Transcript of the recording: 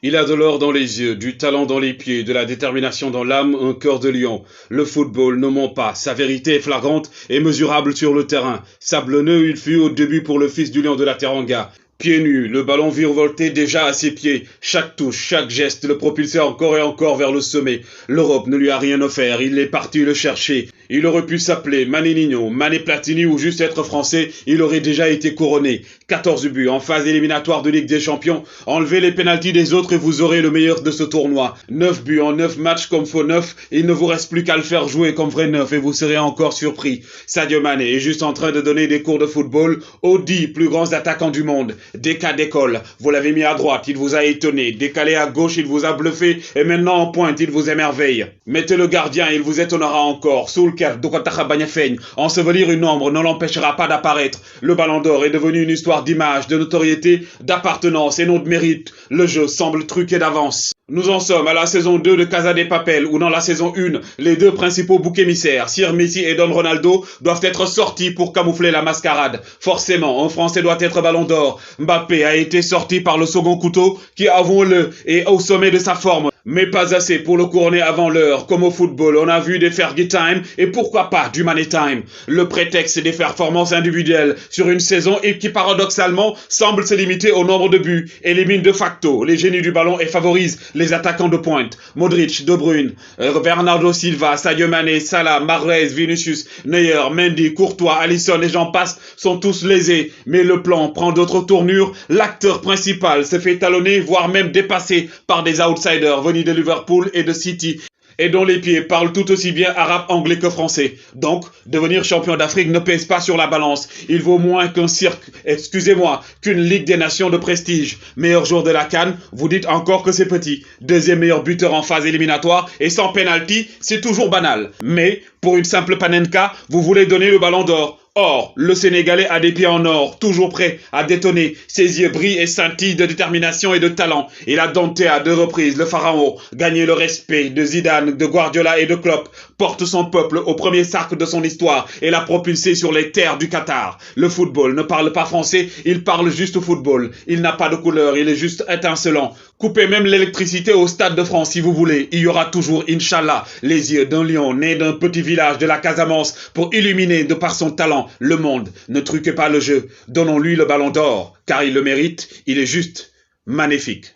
Il a de l'or dans les yeux, du talent dans les pieds, de la détermination dans l'âme, un cœur de lion. Le football ne ment pas, sa vérité est flagrante et mesurable sur le terrain. Sablonneux il fut au début pour le fils du lion de la Teranga. Pieds nus, le ballon virevoltait déjà à ses pieds. Chaque touche, chaque geste le propulsait encore et encore vers le sommet. L'Europe ne lui a rien offert, il est parti le chercher. Il aurait pu s'appeler Mané Nino, Mané Platini ou juste être français, il aurait déjà été couronné. 14 buts en phase éliminatoire de Ligue des Champions. Enlevez les pénaltys des autres et vous aurez le meilleur de ce tournoi. 9 buts en 9 matchs comme faux neuf, il ne vous reste plus qu'à le faire jouer comme vrai neuf et vous serez encore surpris. Sadio Mané est juste en train de donner des cours de football aux 10 plus grands attaquants du monde. Des cas d'école, vous l'avez mis à droite, il vous a étonné. Décalé à gauche, il vous a bluffé. Et maintenant en pointe, il vous émerveille. Mettez le gardien, il vous étonnera encore. Soulker, Dokotaka Banyafeigne. Ensevelir une ombre ne l'empêchera pas d'apparaître. Le ballon d'or est devenu une histoire d'image, de notoriété, d'appartenance et non de mérite. Le jeu semble truqué d'avance. Nous en sommes à la saison 2 de Casa de Papel, où dans la saison 1, les deux principaux boucs émissaires, Sir Messi et Don Ronaldo, doivent être sortis pour camoufler la mascarade. Forcément, un Français doit être ballon d'or. Mbappé a été sorti par le second couteau, qui, avouons-le, est au sommet de sa forme. Mais pas assez pour le couronner avant l'heure. Comme au football, on a vu des Fergie Time et pourquoi pas du Mané Time. Le prétexte des performances individuelles sur une saison et qui paradoxalement semble se limiter au nombre de buts, élimine de facto les génies du ballon et favorise les attaquants de pointe. Modric, De Bruyne, Bernardo Silva, Sadio Mané, Salah, Mahrez, Vinicius, Neuer, Mendy, Courtois, Alisson et j'en passe sont tous lésés. Mais le plan prend d'autres tournures. L'acteur principal se fait talonner, voire même dépasser par des outsiders de Liverpool et de City, et dont les pieds parlent tout aussi bien arabe, anglais que français. Donc, devenir champion d'Afrique ne pèse pas sur la balance. Il vaut moins qu'un cirque, qu'une Ligue des Nations de prestige. Meilleur joueur de la CAN, vous dites encore que c'est petit. Deuxième meilleur buteur en phase éliminatoire, et sans penalty, c'est toujours banal. Mais, pour une simple panenka, vous voulez donner le ballon d'or. Or, le Sénégalais a des pieds en or, toujours prêt à détonner. Ses yeux brillent et scintillent de détermination et de talent. Il a dompté à 2 reprises le pharaon, gagné le respect de Zidane, de Guardiola et de Klopp, porte son peuple au premier cercle de son histoire et l'a propulsé sur les terres du Qatar. Le football ne parle pas français, il parle juste football. Il n'a pas de couleur, il est juste étincelant. Coupez même l'électricité au Stade de France si vous voulez. Il y aura toujours, Inch'Allah, les yeux d'un lion né d'un petit village de la Casamance pour illuminer de par son talent le monde. Ne truquez pas le jeu. Donnons-lui le ballon d'or, car il le mérite. Il est juste magnifique.